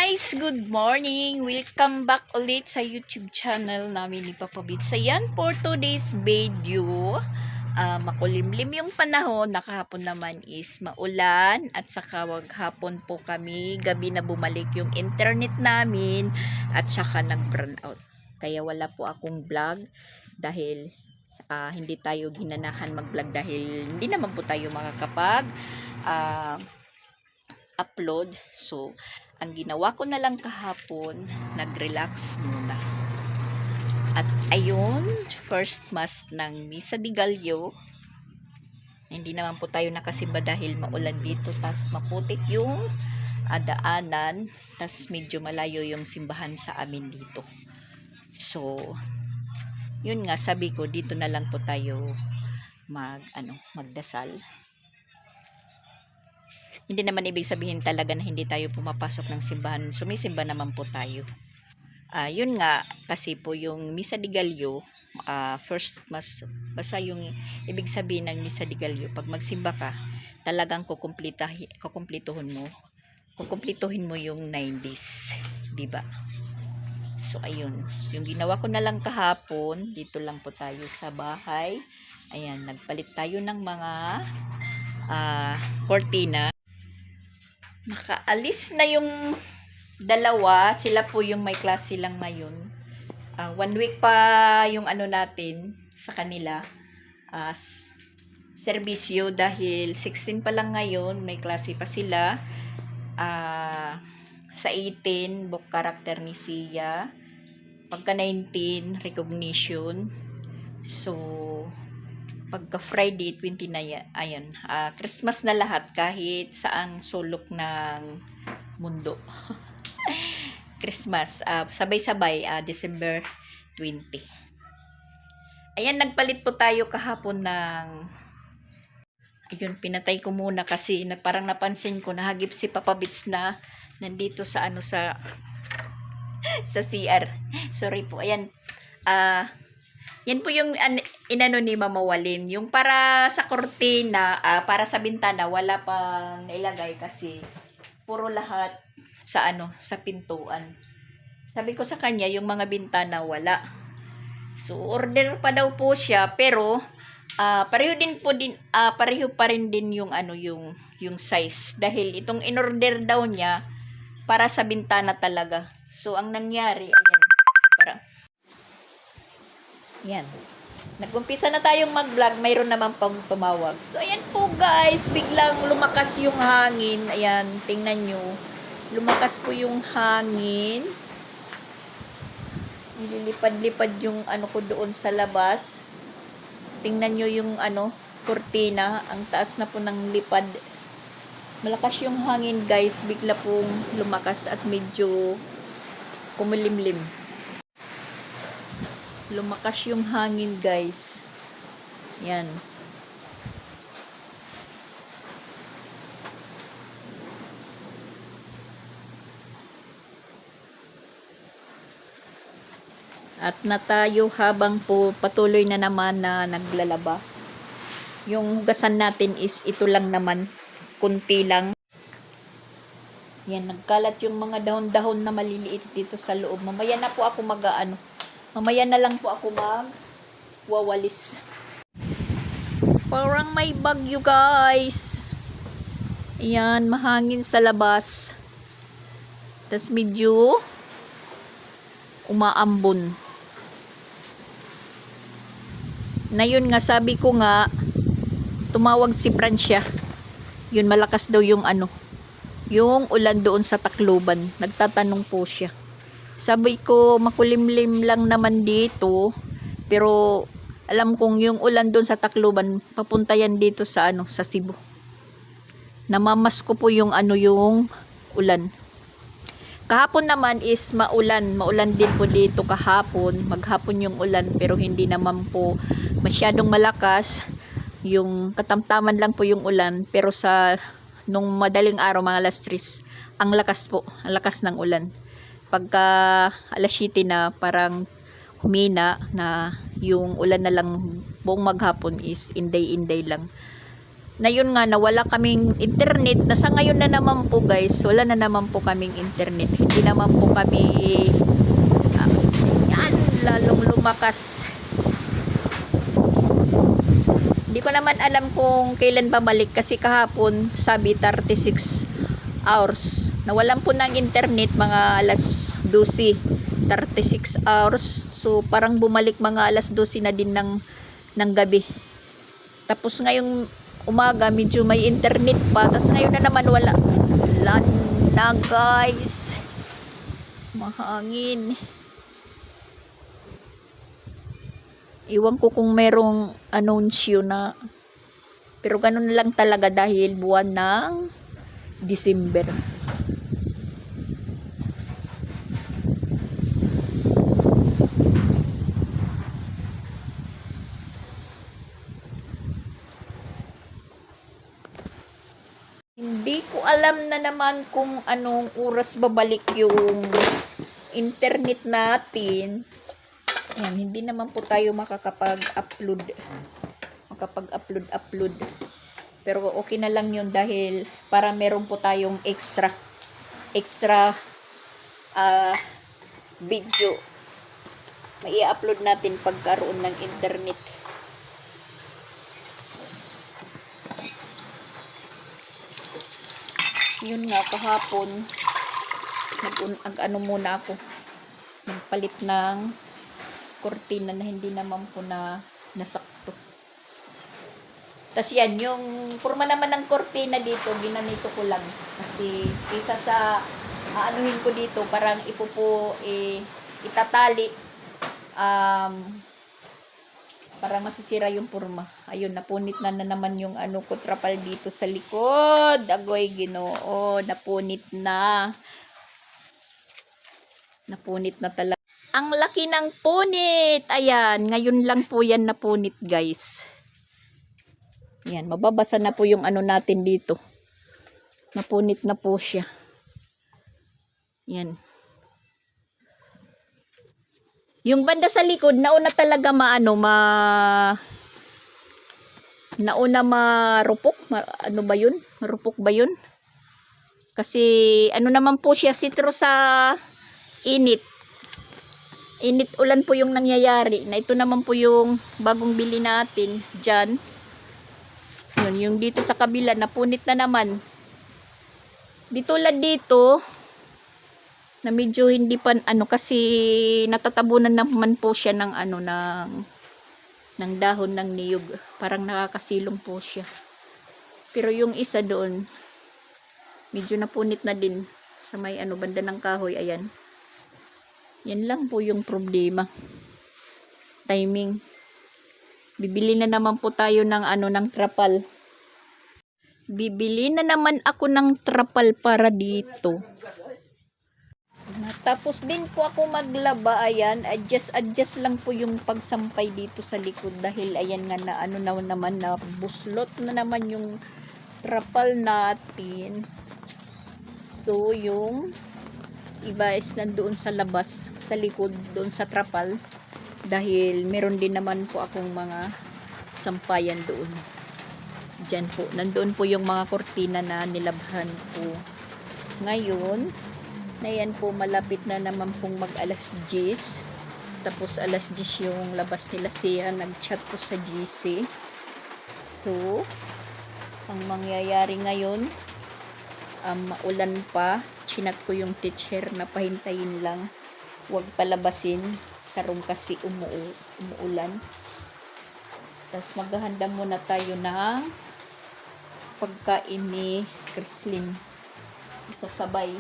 Guys, good morning! Welcome back ulit sa YouTube channel namin ni Papa Bits. Ayan, for today's video, makulimlim yung panahon. Nakahapon naman is maulan at saka hapon po kami, gabi na bumalik yung internet namin at saka nag-burn out. Kaya wala po akong vlog dahil hindi tayo ginanahan mag-vlog dahil hindi naman po tayo makakapag upload. So, ang ginawa ko na lang kahapon, nag-relax muna. At ayun, first mass ng Misa de Gallo. Hindi naman po tayo nakasimba dahil maulan dito. Tas maputik yung daanan. Tas medyo malayo yung simbahan sa amin dito. So, yun nga, sabi ko, dito na lang po tayo magdasal. Hindi naman ibig sabihin talaga na hindi tayo pumapasok ng simbahan. Sumisimba naman po tayo. Yun nga, kasi po yung Misa de Gallo, first mas basta yung ibig sabihin ng Misa de Gallo, pag magsimba ka, talagang kukumplituhin mo yung 9 days, di ba? So ayun, yung ginawa ko na lang kahapon, dito lang po tayo sa bahay. Ayan, nagpalit tayo ng mga cortina. Nakaalis na yung dalawa. Sila po yung may klase lang ngayon. 1 week pa yung natin sa kanila. Serbisyo dahil 16 pa lang ngayon. May klase pa sila. Sa 18, book character ni Sia. Pagka 19, recognition. So, pagka Friday 29, ayan, Christmas na lahat kahit saang sulok ng mundo. Christmas, sabay-sabay, December 20. Ayan, nagpalit po tayo kahapon ng, ayun, pinatay ko muna kasi parang napansin ko, nahagip si Papa Bits na nandito sa sa CR. Sorry po, ayan, yan po yung inano ni Mama Walin. Yung para sa kortina, para sa bintana, wala pang nailagay kasi puro lahat sa sa pintuan. Sabi ko sa kanya, yung mga bintana wala. So, order pa daw po siya, pero pareho pa rin din yung yung size dahil itong in-order daw niya para sa bintana talaga. So, ang nangyari, yan. Nag-umpisa na tayong mag-vlog. Mayroon naman pang tumawag. So, ayan po guys. Biglang lumakas yung hangin. Ayan. Tingnan nyo. Lumakas po yung hangin. Nililipad-lipad yung ko doon sa labas. Tingnan nyo yung kurtina. Ang taas na po ng lipad. Malakas yung hangin guys. Bigla pong lumakas at medyo kumulimlim. Lumakas yung hangin guys. Yan. At na tayo habang po patuloy na naman na naglalaba. Yung hugasan natin is ito lang naman. Kunti lang. Yan. Nagkalat yung mga dahon-dahon na maliliit dito sa loob. Mamaya na po ako Mamaya na lang po ako wawalis. Parang may bagyo guys. Ayan, mahangin sa labas. Tas medyo umaambon. Na yun nga, sabi ko nga, tumawag si Francia. Yun, malakas daw yung yung ulan doon sa Tacloban. Nagtatanong po siya. Sabi ko, makulimlim lang naman dito. Pero, alam kong yung ulan doon sa Tacloban, papunta yan dito sa sa Cebu. Namamas ko po yung yung ulan. Kahapon naman is maulan. Maulan din po dito kahapon. Maghapon yung ulan, pero hindi naman po masyadong malakas. Yung katamtaman lang po yung ulan. Pero nung madaling araw, mga alas 3, ang lakas po. Ang lakas ng ulan. Pagka alas 7 na parang humina na yung ulan na lang buong maghapon is inday-inday lang. na yun nga, nawala kaming internet, na sa ngayon na naman po guys, wala na naman po kaming internet, hindi naman po kami yan, lalong lumakas. Hindi ko naman alam kung kailan babalik, kasi kahapon sabi 36 hours, nawalan po ng internet mga alas 12, 36 hours, so parang bumalik mga alas 12 na din ng gabi. Tapos ngayong umaga medyo may internet pa, tapos ngayon na naman wala na guys, mahangin. Iwan ko kung merong anunsyo na, pero ganun lang talaga dahil buwan ng December. Hindi ko alam na naman kung anong oras babalik yung internet natin. Yan, hindi naman po tayo makakapag-upload. Pero okay na lang yun dahil para meron po tayong extra video. May i-upload natin pagkaroon ng internet. Yun nga, kahapon ano muna ako, nagpalit ng kortina na hindi naman po na nasakto. Tapos yan, yung forma naman ng kortina dito, ginanito ko lang kasi isa sa aanuhin ko dito, parang itatali parang masisira yung forma. Ayun, napunit na naman yung ko, trapal dito sa likod. Agoy, Ginoo, napunit na. Napunit na talaga. Ang laki ng punit. Ayan, ngayon lang po yan napunit, guys. Ayan, mababasa na po yung natin dito. Napunit na po siya. Ayan. Yung banda sa likod, nauna talaga nauna marupok. Ano ba yun? Marupok ba yun? Kasi naman po siya, sitro sa init. Init ulan po yung nangyayari. Na ito naman po yung bagong bili natin dyan. Yun, yung dito sa kabila, napunit na naman. Dito lang dito, na medyo hindi pa kasi natatabunan naman po siya ng ng dahon ng niyog, parang nakakasilong po siya. Pero yung isa doon medyo napunit na din sa may banda ng kahoy. Ayan, yan lang po yung problema, timing. Bibili na naman po tayo ng ng trapal. Bibili na naman ako ng trapal para dito. Tapos din po ako maglaba. Ayan, adjust lang po yung pagsampay dito sa likod dahil ayan nga na naman na buslot na naman yung trapal natin. So yung iba is nandoon sa labas, sa likod doon sa trapal, dahil meron din naman po akong mga sampayan doon. Diyan po, nandoon po yung mga kortina na nilabhan ko. Ngayon na yan po, malapit na naman pong mag alas 10. Tapos alas 10 yung labas nila, siya nag-chat po sa GC. So ang mangyayari ngayon, maulan pa, chinat ko yung teacher na pahintayin lang, huwag palabasin sa room kasi umuulan. Tapos maghahanda muna tayo ng pagkain ni Chrislyn, isasabay.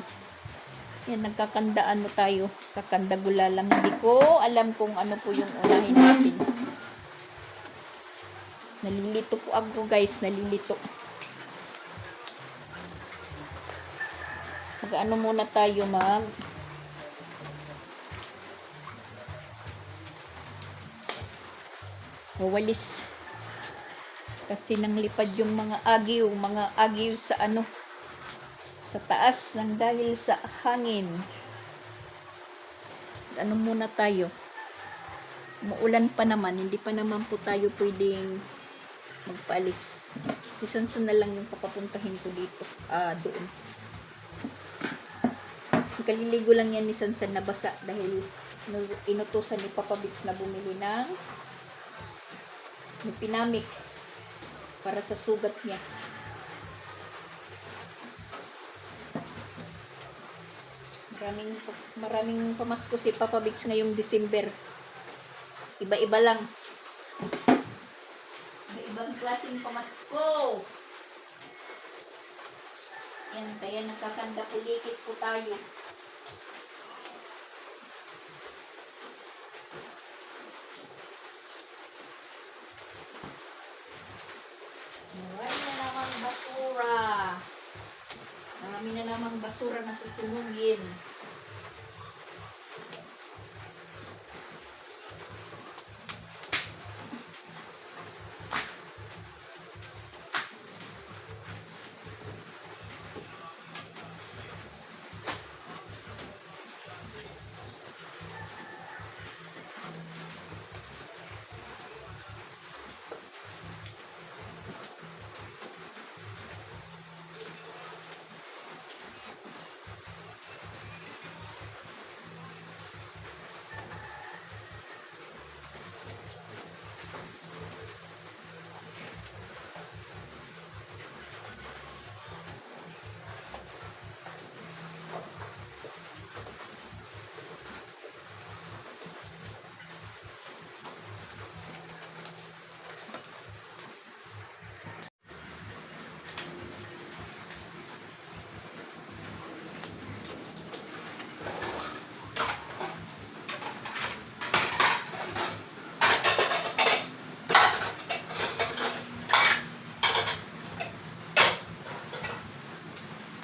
Yan, nagkakandaan tayo. Kakanda gula lang. Hindi ko alam kung ano po yung unahin natin. Nalilito po ako, guys. Nalilito. Mag-ano muna tayo, wawalis. Kasi nanglipad yung mga agiw sa sa taas ng dahil sa hangin. Ano muna tayo, muulan pa naman, hindi pa naman po tayo pwedeng magpaalis. Si Sansan na lang yung papapuntahin ko dito. Doon. Kaliligo lang yan ni Sansan na basa dahil inutusan ni Papa Bits na bumili ng pinamik para sa sugat niya. Maraming pamasko si Papa Bits ngayong December. Iba-iba lang. Iba-ibang klaseng pamasko. Yan, kaya nakakanda pulikit po tayo. Marami na namang basura. Marami na namang basura na susunugin.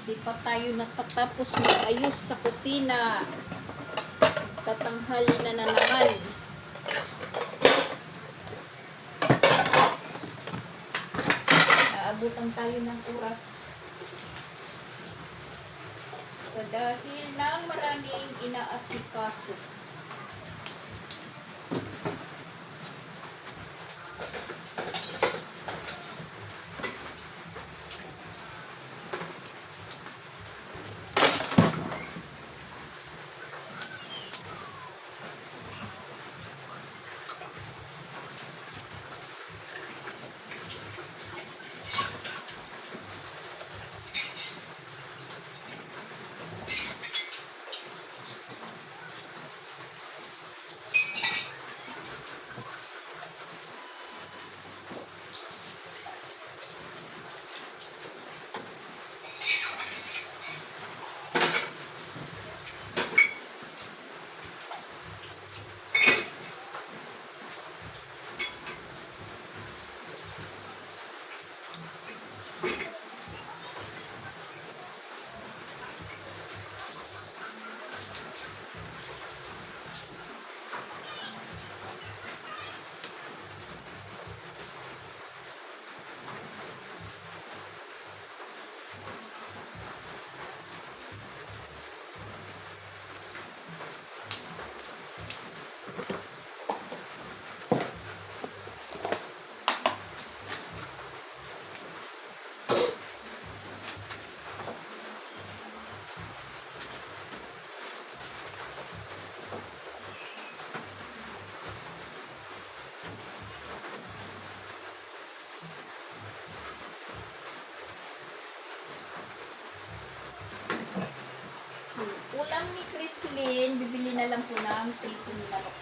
Di pa tayo nakatapos mag-ayos sa kusina. Tatanghali na naman. Naabutan tayo ng oras. So, dahil ng maraming inaasikaso. Ulam ni Chrislyn, bibili na lang po ng prito ni manok.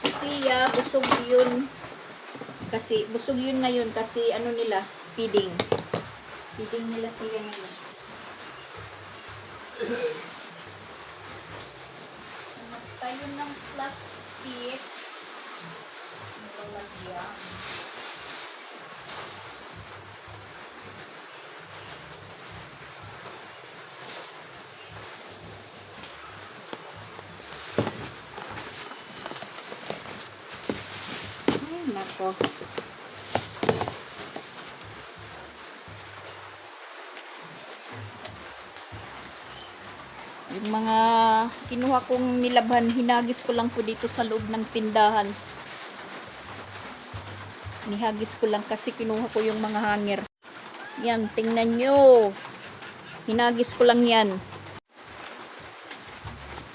Si Sia, busog yun. Kasi, busog yun ngayon kasi ano nila, feeding. Feeding nila Sia ngayon. Hanap tayo ng plastic. Lalagyan. Ay, nako. Yung mga kinuha kong nilabhan, hinagis ko lang po dito sa loob ng tindahan. Nihagis ko lang kasi kinuha ko yung mga hanger. Yan, tingnan nyo. Hinagis ko lang yan.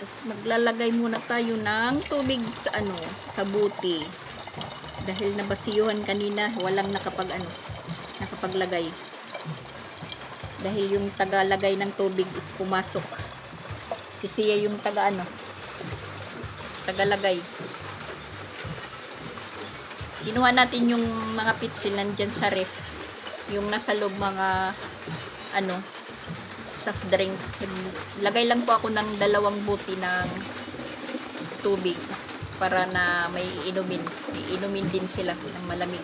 Tapos maglalagay muna tayo ng tubig sa sa buti. Dahil nabasiyuhan kanina, walang nakapaglagay. Dahil yung tagalagay ng tubig is pumasok. Si Sia yung tagalagay. Kinuha natin yung mga pitsil nandyan sa ref. Yung nasa loob mga soft drink. Lagay lang po ako ng 2 buti ng tubig para na may inumin din sila ng malamig.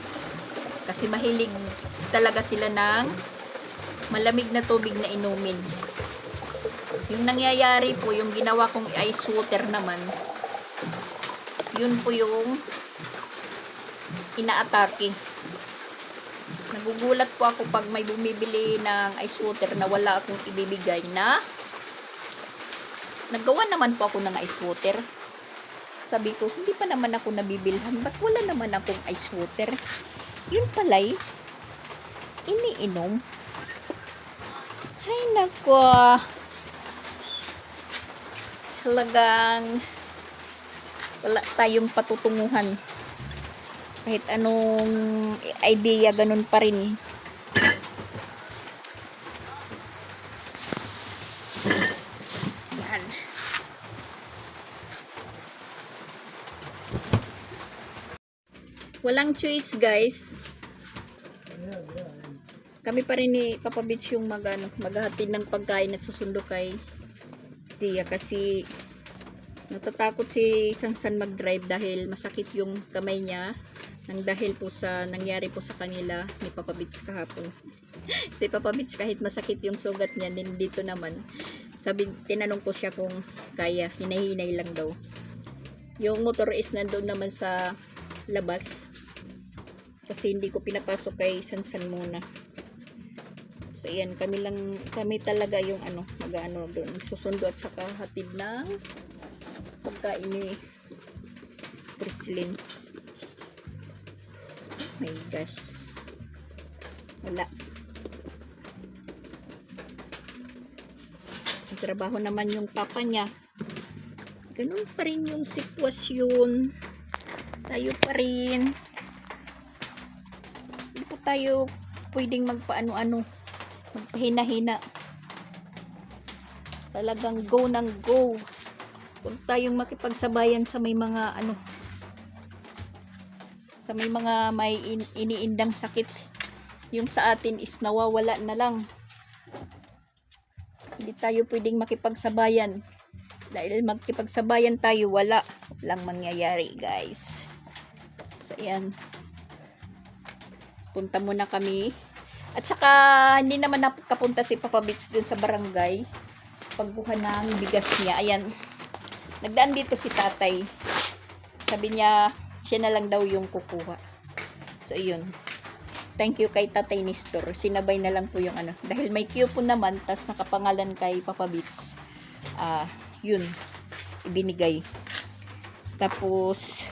Kasi mahilig talaga sila ng malamig na tubig na inumin. Yung nangyayari po, yung ginawa kong ice water naman, yun po yung inaatake. Nagugulat po ako pag may bumibili ng ice water na wala akong ibibigay na naggawa naman po ako ng ice water. Sabi ko, hindi pa naman ako nabibilhan. Ba't wala naman akong ice water? Yun pala'y iniinom. Ay, nako. Talagang wala tayong patutunguhan. Kahit anong idea, ganun pa rin. Yan. Walang choice, guys. Kami pa rin ni Papa Beach yung maghahatid ng pagkain at susundo kay Sia kasi natatakot si Sansan mag-drive dahil masakit yung kamay niya nang dahil po sa nangyari po sa kanila ni Papa Beach kahapon. Si Papa Beach kahit masakit yung sugat niya, din dito naman tinanong ko siya kung kaya, hinahinay lang daw. Yung motor is nandoon naman sa labas kasi hindi ko pinapasok kay Sansan muna. So yan, kami talaga yung doon susundo at saka hatid ng pagkain ni Prislin. My gosh, wala. Ang trabaho naman yung papa niya, ganun pa rin yung sitwasyon. Tayo pa rin, hindi po tayo pwedeng magpahina-hina. Talagang go ng go. Huwag tayong makipagsabayan sa may mga may iniindang sakit. Yung sa atin is nawawala na lang. Hindi tayo pwedeng makipagsabayan. Dahil magkipagsabayan tayo, walang mangyayari, guys. So ayan, punta muna kami. At saka hindi naman nakapunta si Papa Beach dun sa barangay pagbuha ng bigas niya. Ayan, nagdaan dito si tatay. Sabi niya siya na lang daw yung kukuha. So yun, thank you kay Tatay Nestor. Sinabay na lang po yung dahil may coupon naman tas nakapangalan kay Papa Beach. Yun, ibinigay. Tapos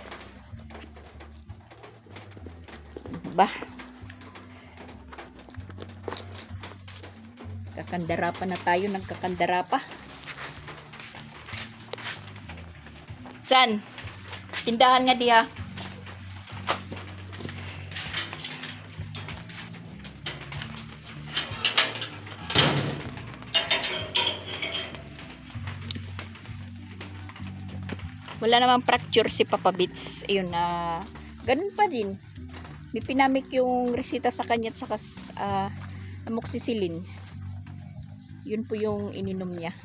kakandara pa na tayo, nagkakandara pa. San? Tindahan nga diha. Wala namang fracture si Papa Beach. Ayun ganun pa din. May pinamik yung resita sa kanya at saka amoxicillin. Yun po yung ininom niya.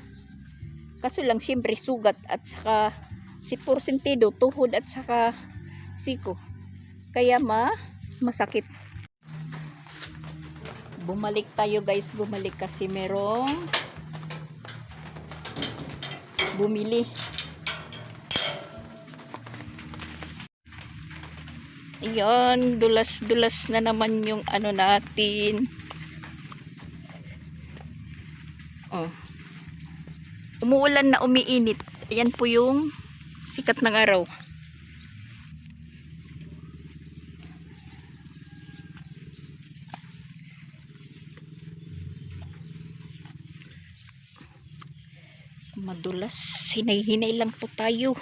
Kaso lang siyempre sugat at saka si porsentido, tuhod at saka siko. Kaya masakit. Bumalik tayo, guys. Bumalik kasi merong bumili. Ayan, dulas-dulas na naman yung natin. Umuulan na umiinit. Ayan po yung sikat ng araw. Madulas. Hinay-hinay lang po tayo.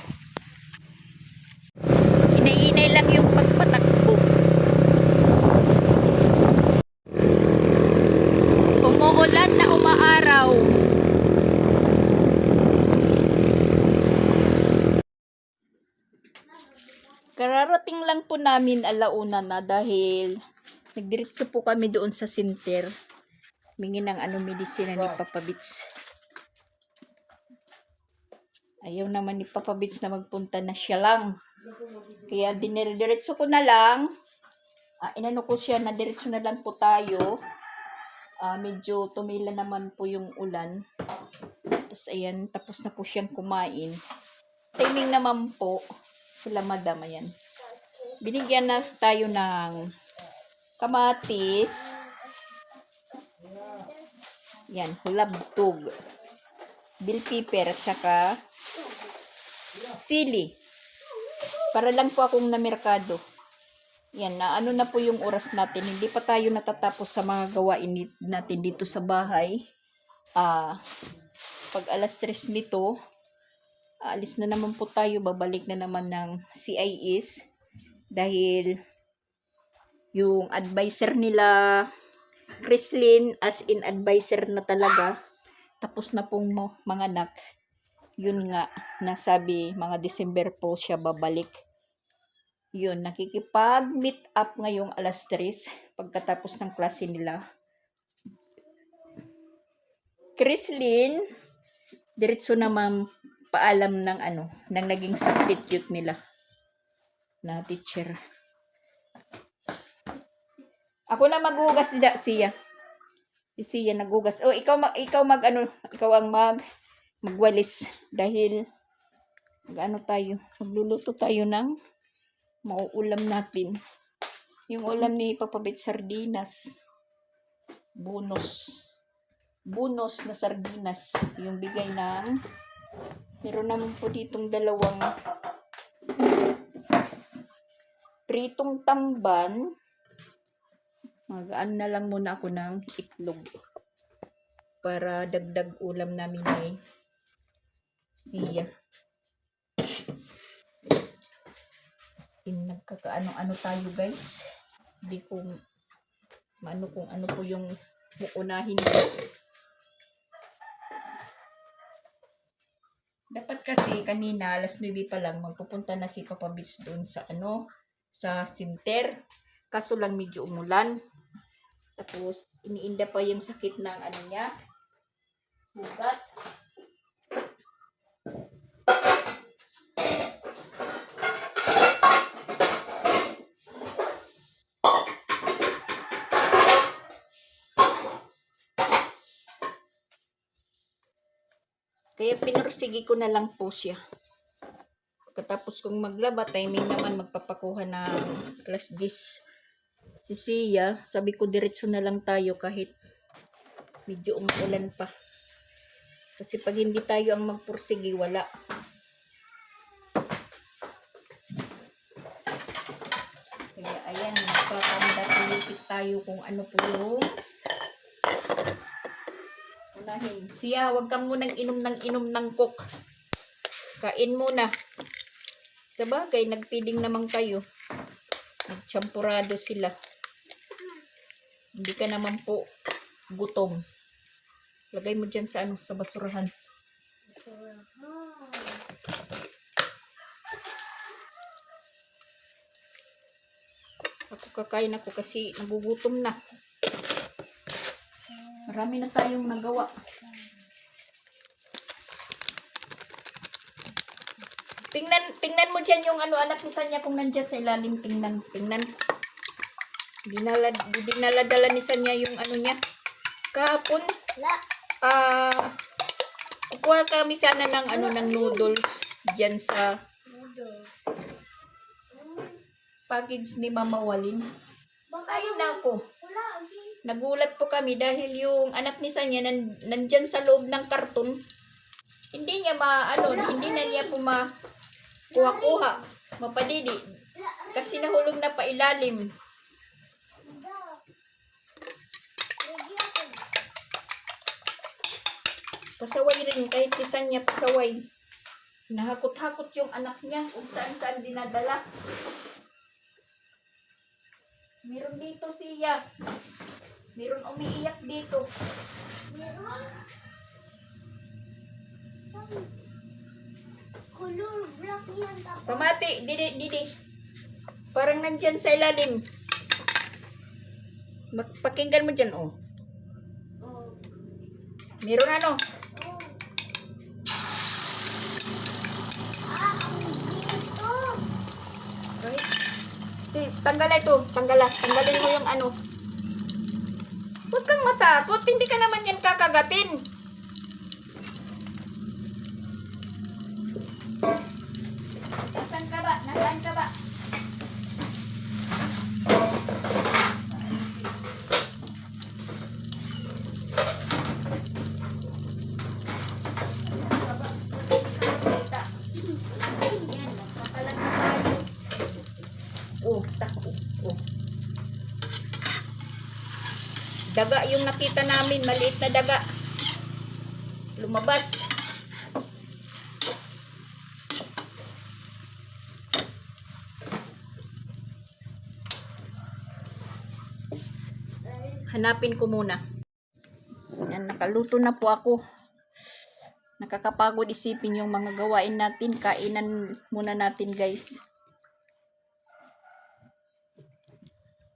Hinay-hinay lang yung pagpatakbo. Umuulan na umaaraw. Kararating lang po namin alauna na dahil nagdiretso po kami doon sa center. Mingi ng medisina ni Papa Bits. Ayaw naman ni Papa Bits na magpunta na siya lang. Kaya diniretso ko na lang. Inano ko siya na diretso na lang po tayo. Medyo tumila naman po yung ulan. Tapos ayan, tapos na po siyang kumain. Timing naman po. Sila madam, ayan. Binigyan na tayo ng kamatis. Yan, hulabtog. Bell pepper at saka sili. Para lang po akong namerkado. Yan, na po yung oras natin. Hindi pa tayo natatapos sa mga gawain natin dito sa bahay. Pag alas 3 nito, alis na naman po tayo. Babalik na naman ng CIS. Dahil yung advisor nila, Chrislyn, as in advisor na talaga. Tapos na pong mga anak. Yun nga, nasabi mga December po siya babalik. Yun, nakikipag-meet up ngayong alas 3 pagkatapos ng klase nila. Chrislyn, diretso naman paalam ng ng naging substitute nila na teacher. Ako na maghugas siya. Si Sia naghugas. Ikaw ang magwalis dahil magluluto tayo ng mauulam natin. Yung ulam ni Papa Bits, sardinas. Bonus na sardinas. Yung bigay ng meron naman po ditong dalawang pritong tamban. Mag-ano na lang muna ako ng itlog para dagdag ulam namin ni Sia. Nagkakaano tayo guys. Hindi ko kung ano po yung uunahin ko. Dapat kasi kanina alas 9 pa lang magpupunta na si Papa Bits doon sa sa center. Kaso lang medyo umulan. Tapos iniinda pa yung sakit ng niya. Sugat. Kaya pinursigi ko na lang po siya. Pagkatapos kong maglaba, timing naman magpapakuha ng alas 10. Si Sia, sabi ko diretso na lang tayo kahit medyo umuulan pa. Kasi pag hindi tayo ang magpursigi, wala. Kaya ayan, magpapamdatilipit tayo kung ano po yung unahin. Sia, wag kang munang inom ng coke. Kain muna. Sa bagay, nagpiding naman kayo. Nagchampurado sila. Hindi ka naman po gutom. Lagay mo dyan sa sa basurahan. Ako kakain ako kasi nagugutom na. Marami na tayong nagawa. Tingnan mo dyan yung anak ni Sanya kung nandyan sa ilalim. Tingnan. Dala ni Sanya yung niya. Kahapon, kukuha kami sana ng ng noodles dyan sa package ni Mama Walin. Ayun na ako. Nagulat po kami dahil yung anak ni Sanya nandyan sa loob ng karton. Hindi niya hindi na niya po kuha-kuha, mapadidi. Kasi nahulog na pa ilalim. Pasaway rin, kahit si Sanya pasaway. Nahakot-hakot yung anak niya kung saan-saan dinadala. Meron dito siya. Meron umiiyak dito. Meron? Color black yan. Tapos Pamati, didi. Parang nandyan sa ilalim. Pakinggan mo dyan, oh. oh, Meron oh. Ang dito. Right? Tanggalin mo yung ano. Huwag kang matakot, hindi ka naman yan kakagatin. Nasaan ka ba? Yan, nagkakalat na tayo. Oh. Daga yung nakita namin, maliit na daga. Lumabas. Hanapin ko muna. Yan, nakaluto na po ako. Nakakapagod isipin yung mga gawain natin. Kainan muna natin, guys.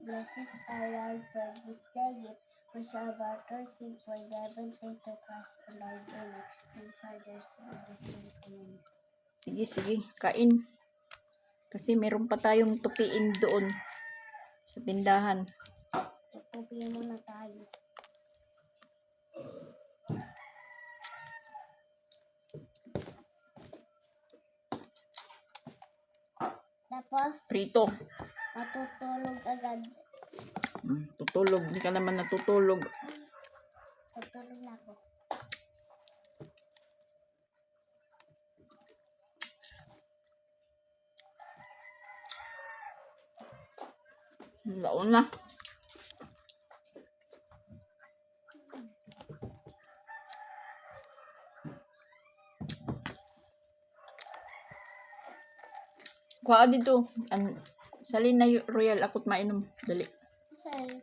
Blessed are all for this day. For shall water seeds for heaven and to cast on our belly, and fathers of the Spirit. Sige, kain. Kasi meron pa tayong tupiin doon sa tindahan. Tutupian muna tayo. Tapos, Prito. matutulog agad. Tutulog. Hindi ka naman natutulog. Tutulog na ako. Laon na. Kuha dito. Salin na royal. Ako't mainom. Dali. Okay.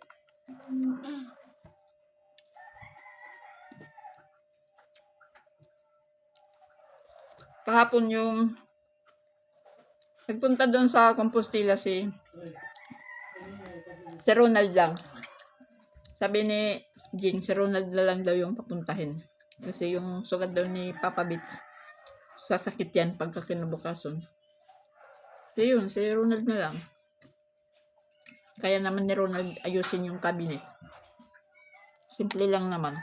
Kahapon yung nagpunta doon sa Compostela si Ronald lang. Sabi ni Jing, si Ronald na lang daw yung papuntahin. Kasi yung sugat daw ni Papa Bits, sasakit yan pagka kinabukason. So yun, si Ronald na lang. Kaya naman ni Ronald ayusin yung cabinet. Simple lang naman.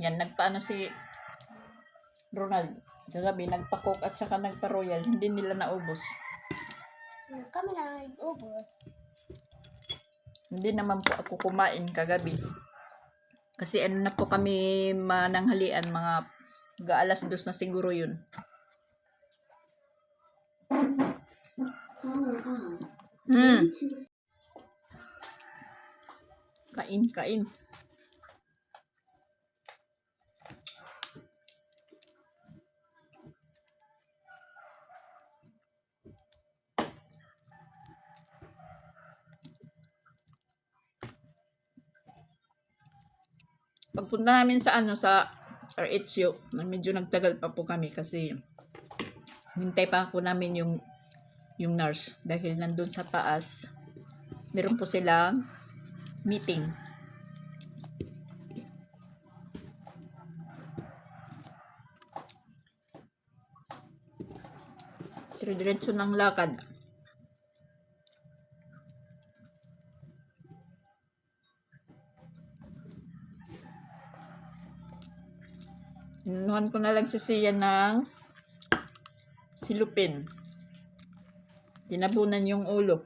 Yan, nagpaano si Ronald. Kagabi, nagpa-coke at saka nagpa-royal. Hindi nila naubos. Kami na nag-ubos. Hindi naman po ako kumain kagabi. Kasi ano na po kami mananghalian, mga alas 2 na siguro yun. Kain. Pagpunta namin sa RHU, medyo nagtagal pa po kami kasi hintay pa po namin yung nurse dahil nandun sa taas meron po silang meeting. Diretso ng lakad. Inuhan ko na lang si Sia ng silupin. Tinabunan yung ulo.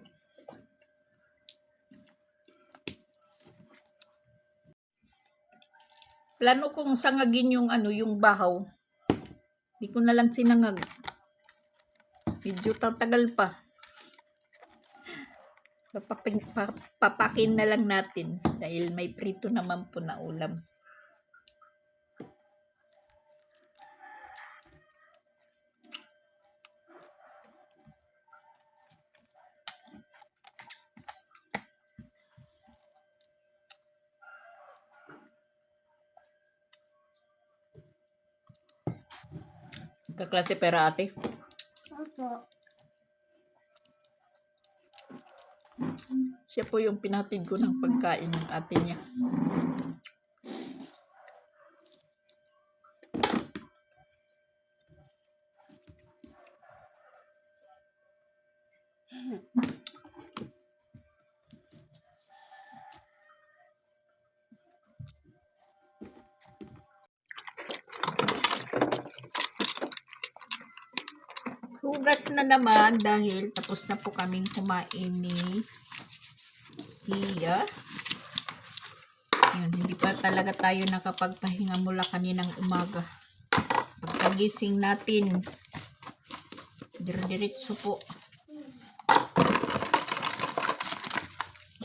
Plano kong sangagin yung ano, yung bahaw. Di ko na lang sinangag. Medyo tatagal pa. Papakin na lang natin dahil may prito naman po na ulam. Kaklase pera ate. Opo. Siya po yung pinatid ko ng pagkain ng ate niya. Hugas na naman dahil tapos na po kaming kumain ni Sia. Yun, hindi pa talaga tayo nakapagpahinga mula kaninang umaga. Pagkagising natin, diretso po.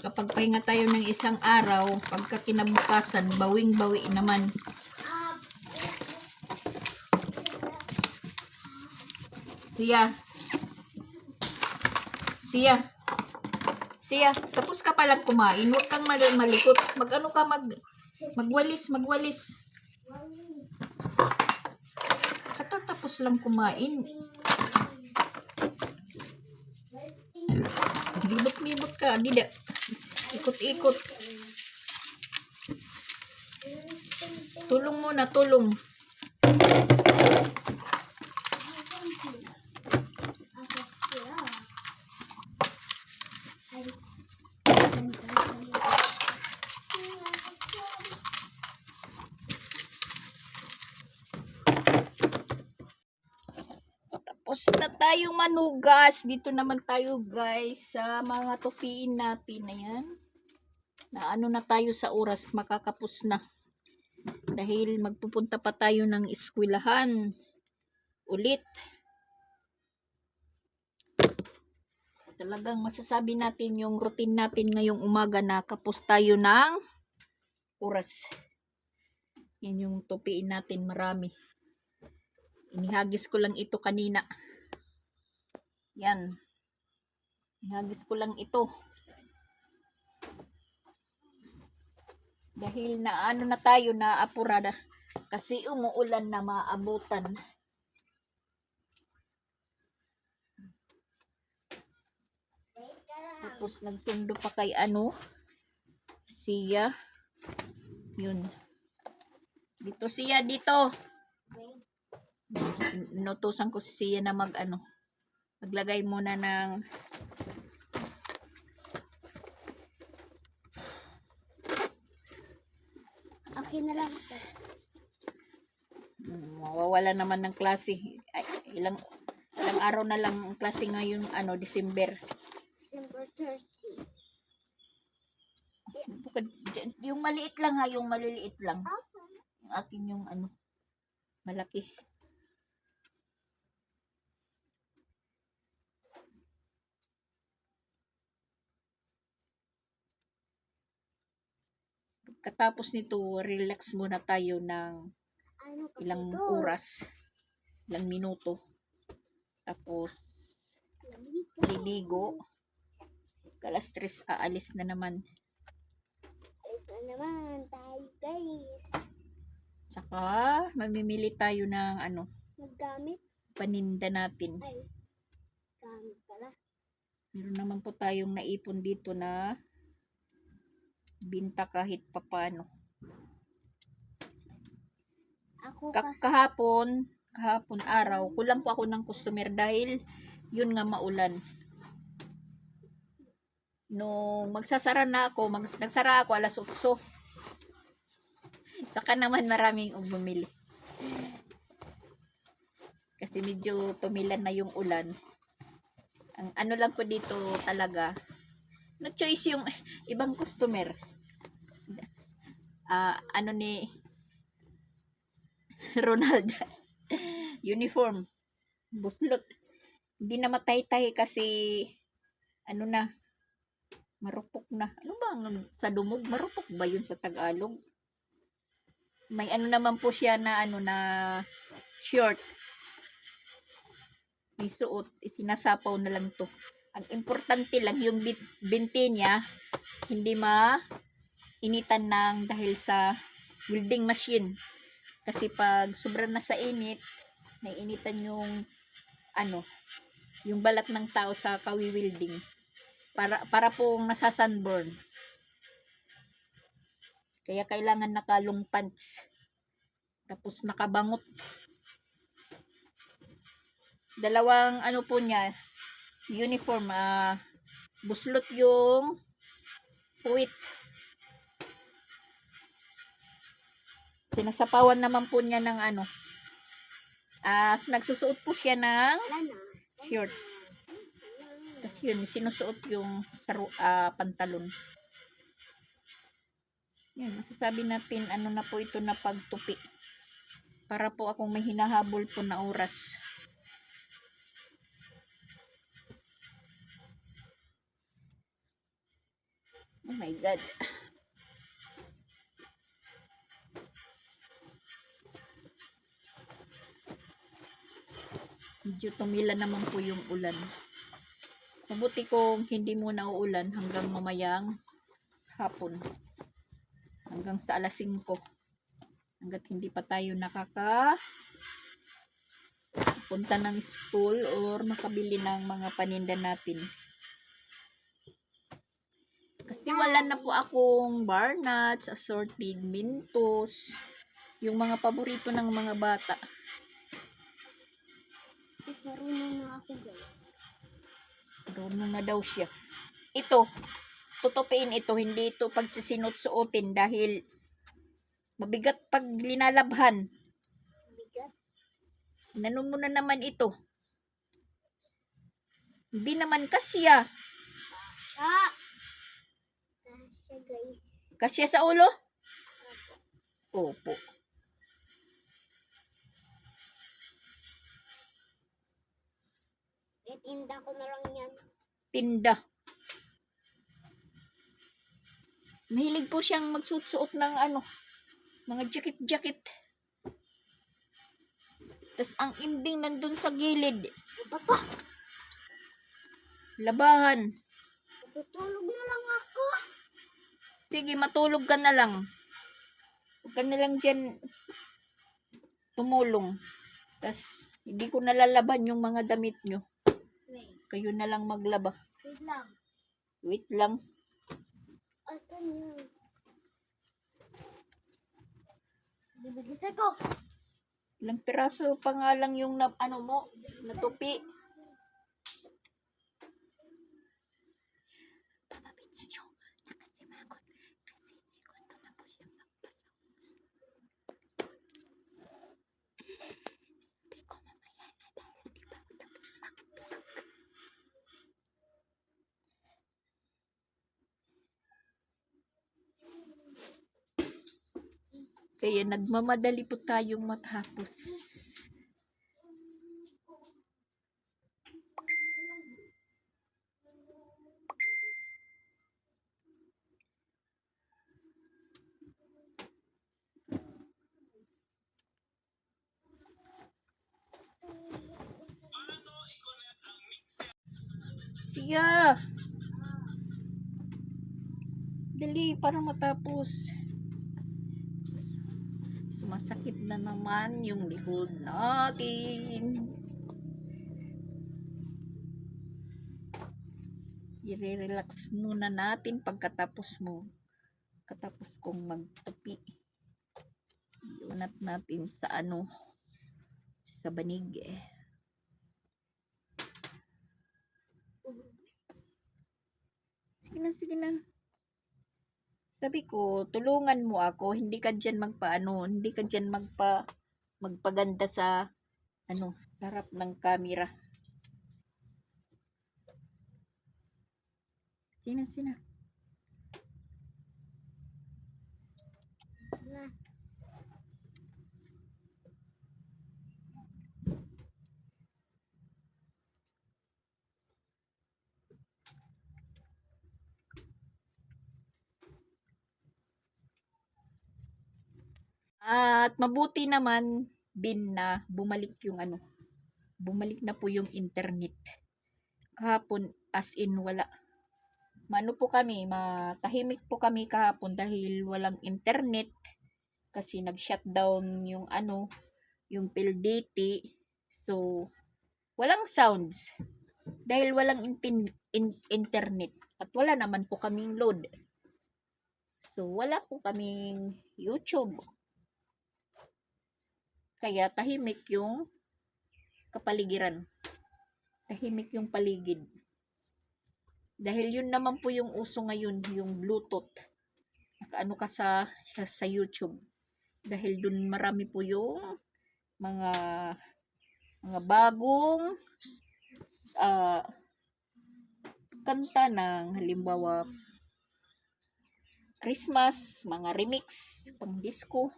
Kapag pahinga tayo ng isang araw, pagka kinabukasan, bawing-bawi naman. Sia, tapos ka palang kumain, huwag kang malikot. Magwalis. Katatapos lang kumain. Libot ka, dida. Ikot-ikot. Tulong muna, tulong. Tapos na tayo manugas. Dito naman tayo guys sa mga tupiin natin. Ayan. Na ano na tayo sa oras, makakapos na. Dahil magpupunta pa tayo ng eskwelahan. Ulit. Talagang masasabi natin yung routine natin ngayong umaga na kapos tayo ng oras. Yan yung tupiin natin, marami. Inihagis ko lang ito kanina. Yan. Inihagis ko lang ito. Dahil na ano na tayo na apurada. Kasi umuulan na maabutan. Tapos nagsundo pa kay Sia. Yun. Dito Sia, dito. Inutusan ko si Sia na maglagay muna ng Okay na lang. mawawala naman ng klase. Ay, ilang araw na lang ang klase ngayon, December. December 30. Yung maliit lang ha, yung maliliit lang. Yung akin yung malaki. Pagkatapos nito, relax muna tayo ng ilang oras, ilang minuto. Tapos, liligo. Alas 3, aalis na naman. Alis na naman tayo guys. Tsaka, mamimili tayo ng Maggamit. paninda natin. Ay, gamit pala. Meron naman po tayong naipon dito na binta kahit papano. Ako Kahapon araw, kulang po ako ng customer dahil yun nga maulan. Nung magsasara na ako, nagsara ako alas 8. Saka naman maraming bumili. Kasi medyo tumilan na yung ulan. Ang lang po dito talaga, no choice yung ibang customer. Ronaldo. Uniform. Buslot. Hindi na matay-tay kasi ano na, marupok na. Ano ba sa dumog? Marupok ba yun sa Tagalog? May ano naman po siya na ano na short. May suot. Sinasapaw na lang to. Ang importante lang yung binti niya hindi initan ng dahil sa welding machine. Kasi pag sobra na sa init, naiinitan yung ano, yung balat ng tao sa kawi-welding. Para pong nasa-sunburn. Kaya kailangan nakalong pants. Tapos nakabangot. Dalawang ano po niya, uniform, buslot yung puwit. Sinasapawan naman po niya ng ano, nagsusuot po siya ng short. Tapos yun, sinusuot yung pantalon. Yan, masasabi natin ano na po ito na pagtupi. Para po akong may hinahabol po na oras. Oh my God. Medyo tumila naman po yung ulan. Mabuti kung hindi muna uulan hanggang mamayang hapon. Hanggang sa alas 5. Hanggat hindi pa tayo punta ng school or makabili ng mga paninda natin. Kasi wala na po akong bar nuts, assorted Mentos, yung mga paborito ng mga bata. Marunong na ako guys. Marunong na daw siya. Ito, tutupiin ito, hindi ito pagsisinot-suotin dahil mabigat pag linalabhan. Bigat. Nanon mo na naman ito. Hindi naman kasya. Kasya guys. Kasya sa ulo? Opo. Itinda ko na lang yan. Tinda. Mahilig po siyang magsuot-suot ng mga jacket-jacket. Tapos ang ending nandun sa gilid. Bato. Labahan. Tutulog na lang ako. Sige, matulog ka na lang. Huwag ka na lang dyan tumulong. Tapos, hindi ko nalalaban yung mga damit nyo. Wait. Kayo na lang maglaba. Wait lang. Wait lang. Asan yun? Bibigisay ko. Ilang piraso pa nga lang yung natupi. Papabits nyo. Nakasimagot. Kasi gusto na po siyang magpasounds. Sabi ko mamaya na dahil di pa ako tapos mag-vlog. Kaya nagmamadali po tayong matapos. Siya! Dali, para matapos. Sumasakit na naman yung likod natin. I-relax muna natin pagkatapos kong magtupi. Iunat natin sa sa banig. Sige na. Sabi ko, tulungan mo ako, hindi ka dyan hindi ka dyan magpaganda sa harap ng camera. Sina. Na. At mabuti naman din na bumalik na po yung internet. Kahapon as in wala. Matahimik po kami kahapon dahil walang internet kasi nag-shutdown yung PLDT. So, walang sounds dahil walang internet at wala naman po kaming load. So, wala po kaming YouTube. Kaya tahimik yung kapaligiran. Tahimik yung paligid. Dahil yun naman po yung uso ngayon, yung Bluetooth. Nakaano ka sa YouTube. Dahil dun marami po yung mga bagong kanta ng halimbawa Christmas, mga remix, pang disco.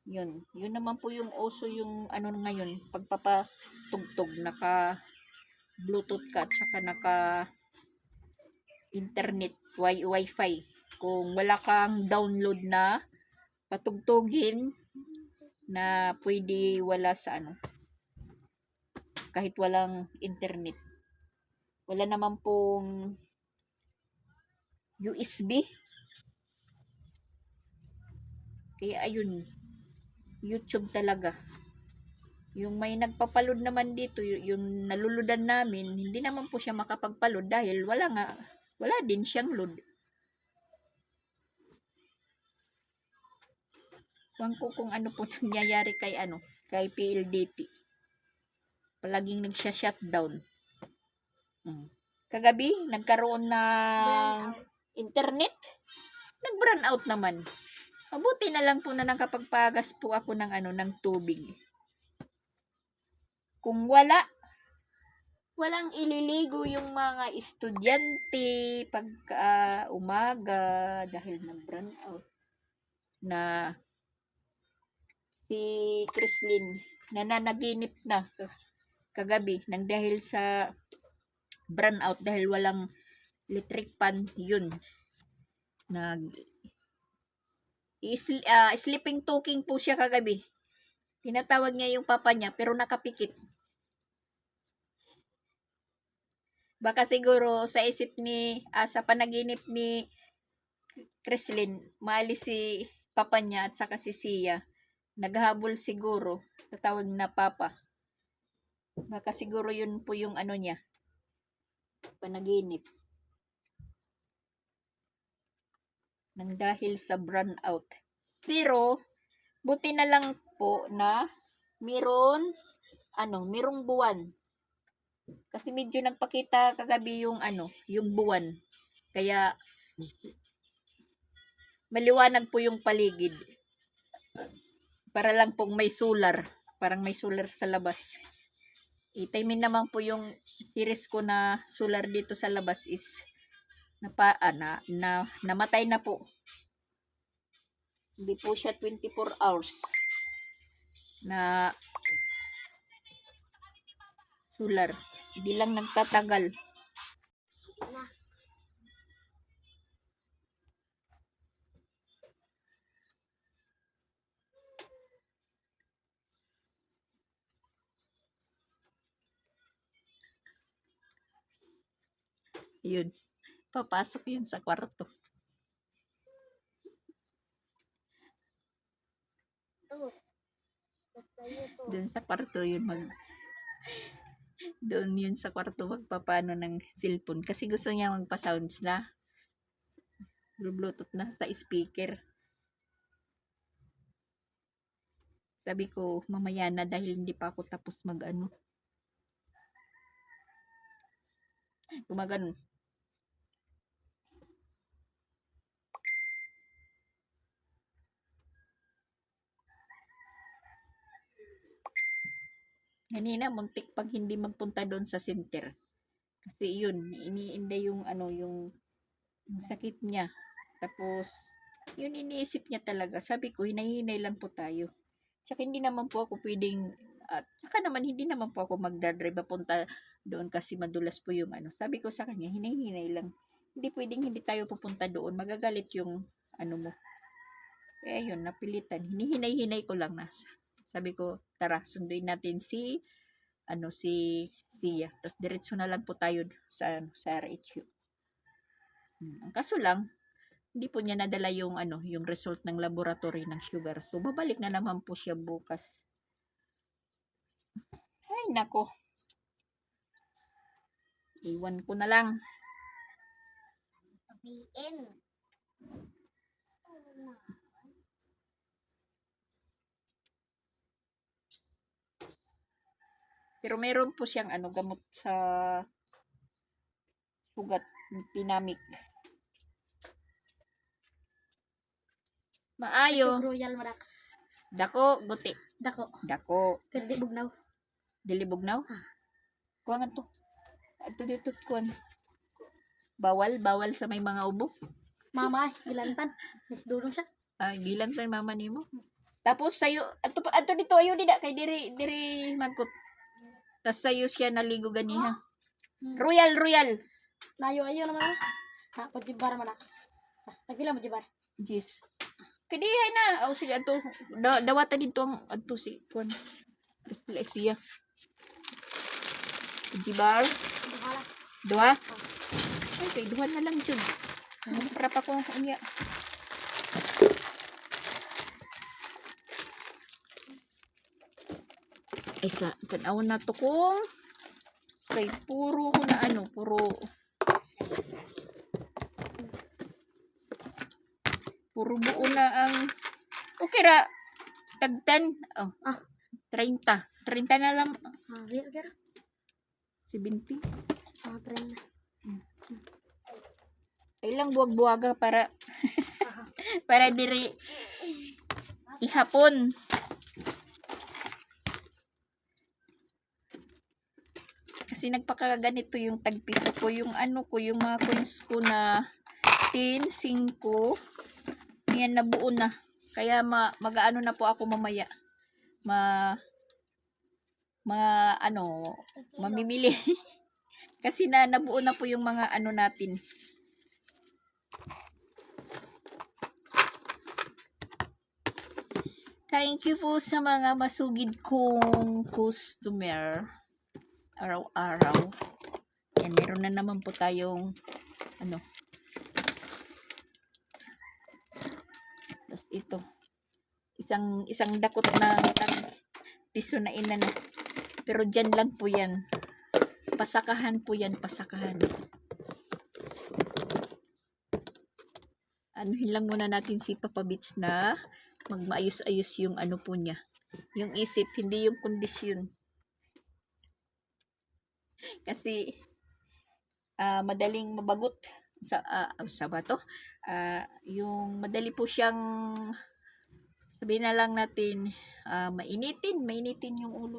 Yun naman po yung uso yung ngayon, pagpapatugtog, naka Bluetooth ka, tsaka naka internet, wifi. Kung wala kang download na patugtugin na pwede wala sa kahit walang internet. Wala naman pong USB. Kaya ayun, YouTube talaga. Yung may nagpapaload naman dito, yung naluludan namin, hindi naman po siya makapagpaload dahil wala din siyang load. Huwag ko kung ano po nangyayari kay PLDT. Palaging nagsha-shutdown. Kagabi, nagkaroon ng internet. Nag-brown out naman. Mabuti na lang po na nakapagpagas po ako ng tubig. Kung walang ililigo yung mga estudyante pagka umaga dahil nag-brown out na si Chrislyn nananaginip na kagabi nang dahil sa brown out dahil walang electric pan yun. Sleeping talking po siya kagabi. Tinatawag niya yung papa niya pero nakapikit. Baka siguro sa panaginip ni Chrislyn, maalis si papa niya at saka si Sia. Naghahabol siguro, tatawag na papa. Baka siguro yun po yung niya, panaginip. Nang dahil sa brown out. Pero, buti na lang po na merong buwan. Kasi medyo nagpakita kagabi yung buwan. Kaya, maliwanag po yung paligid. Para lang pong may solar. Parang may solar sa labas. Itaimin naman po yung series ko na solar dito sa labas is namatay na po. Hindi po siya 24 hours na solar. Hindi lang nagtatagal. Yun. Papasok yun sa kwarto. Doon sa kwarto yun doon yun sa kwarto magpapano ng cellphone kasi gusto niya magpa-sounds na Bluetooth na sa speaker. Sabi ko mamaya na dahil hindi pa ako tapos gumagano. Kanina muntik pag hindi magpunta doon sa center. Kasi yun, iniinda yung yung sakit niya. Tapos, yun iniisip niya talaga. Sabi ko, hinay-hinay lang po tayo. Tsaka hindi naman po ako pwedeng, at saka naman hindi naman po ako magdadrive papunta doon kasi madulas po yung Sabi ko sa kanya, hinay-hinay lang. Hindi pwedeng hindi tayo pupunta doon. Magagalit yung mo. Kaya yun, napilitan. Hinihinay-hinay ko lang na. Sabi ko, tara, sunduin natin si Sia. Tapos diretso na lang po tayo sa RHU. Ang kaso lang, hindi po niya nadala yung yung result ng laboratory ng sugar. So babalik na naman po siya bukas. Ay nako. Iwan ko na lang. Sabihin. Pero meron po siyang gamot sa sugat, pinamik. Maayo. Royal Marax. Dako, guti. Dako. Dako. Pero di bugnaw. Dilibog now? Kuha nga to. Ato dito kuha. Bawal sa may mga ubo. Mama, gilantan. Mas durong siya. Gilan tayo mama nimo. Tapos sayo, ato dito ayo dida kay diri magkot. Tas sayo siya naligo ganiha. Royal. Layo ayo naman. Ha, pajibar Marax. Tagila mo jibar. Jeez. Kadihay na. Sige ato. Dawata dito ang ato si kuan. Siya. Jibar. Bahala. Dua. Okay, duha na lang jud. Harap ako unya. Isa, tanaw na to kung kay puro ko na puro buo na ang okay ra tagtan 30 na lang Iya kira. 70 Tren na. ilang buwag-buwaga para para diri ihapon. Kasi nagpakaganito yung tagpiso ko, yung yung mga coins ko na 10, 5, yan nabuo na. Kaya mag-ano na po ako mamaya. Mamimili. Kasi nabuo na po yung mga natin. Thank you po sa mga masugid kong customer. Araw-araw. Yan, meron na naman po tayong tapos ito. Isang dakot na piso na inan. Pero dyan lang po yan. Pasakahan po yan, pasakahan. Anuhin lang muna natin si Papa Beats na magmaayos-ayos yung po niya. Yung isip, hindi yung kondisyon. Kasi madaling mabagot sa bato. Yung madali po siyang sabihin na lang natin mainitin yung ulo.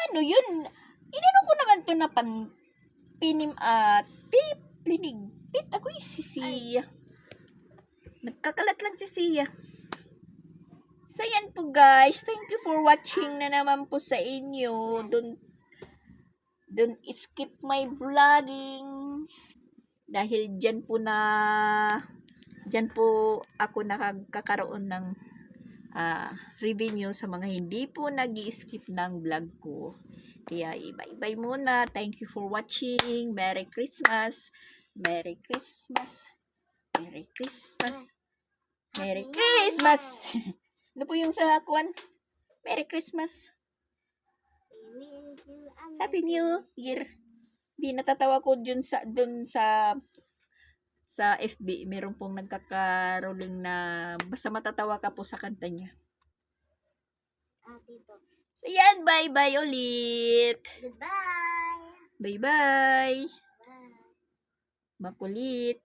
Ano yun? Inano ko naman to na pinim at linigpit. Ako yung si Sia. Nagkakalat lang si Sia. So yan po guys. Thank you for watching na naman po sa inyo. Don't skip my vlogging. Dahil dyan po ako nakakaroon ng revenue sa mga hindi po nag-skip ng vlog ko. Kaya bye-bye muna. Thank you for watching. Merry Christmas. Merry Christmas. Merry Christmas. Merry Christmas. Ano po yung sa kuwan? Merry Christmas. Happy New Year. Di natatawa ko dun sa FB. Meron pong nagkakaroling na basta matatawa ka po sa kanta niya. Tito. So yan, bye-bye ulit. Goodbye. Bye-bye. Bye. Makulit.